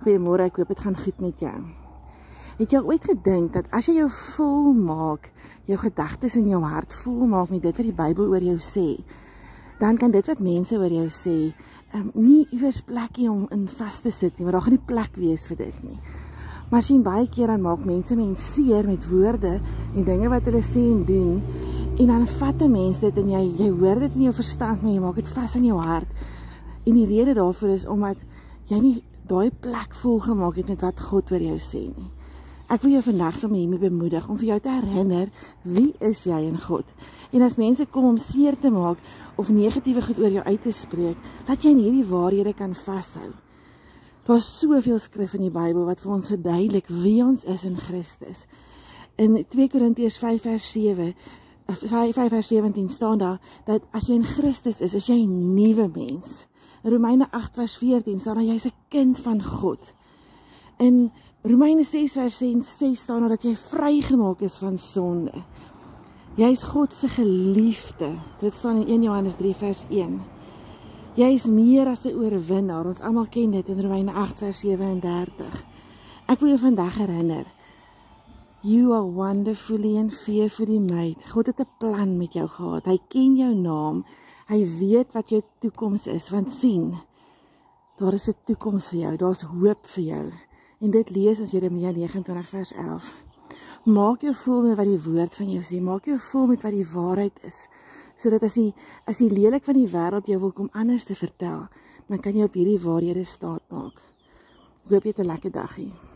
Goeiemôre, ek hoop dit gaan goed met jou. Het jy ooit gedink dat as jy jou vol maak, jou gedagtes in jou hart vol maak met dit wat die Bybel oor jou sê, dan kan dit wat mense oor jou sê, nie iewers plek hê om in vas te sit nie, maar daar gaan nie plek wees vir dit nie. Maar sien, baie keer dan maak mense seer met woorde en dinge wat hulle sê en doen, en dan vat 'n mens dit en jy hoor dit in jou verstand, maar jy maak dit vas in jou hart. En die rede daarvoor is omdat jy nie daai plek vol gemaak het met wat God oor jou sê nie. Ek wil jou vandag sommer hiermee bemoedig om vir jou te herinner, wie is jy in God? En as mense kom om seer te maak of negatiewe goed oor jou uit te spreek, dat jy in hierdie waarhede kan vashou. Daar's soveel skrif in die Bybel wat vir ons verduidelik wie ons is in Christus. In 2 Korintiërs 5 vers 17 staan daar, dat as jy in Christus is jy 'n nuwe mens. In Romeine 8 vers 14 staan daar, jy is 'n kind van God. In Romeine 6 vers 6 staan daar dat jy vrygemaak is van sonde. Jy is God se geliefde. Dit staan in 1 Johannes 3 vers 1. Jy is meer as 'n oorwinnaar. Ons almal ken dit in Romeine 8 vers 37. Ek wil jou vandag herinner, you are wonderfully and fearfully made. God het 'n plan met jou gehad. Hy ken jou naam. Hy weet wat jou toekoms is, want sien, daar is 'n toekoms vir jou, daar's hoop vir jou. En dit lees ons Jeremia 29 vers 11. Maak jou vol met wat die woord van jou sê, maak jou vol met wat die waarheid is, sodat as die lelik van die wêreld jou wil kom anders te vertel, dan kan jy op hierdie waarhede staat maak. Ek hoop jy het 'n lekker dag hier.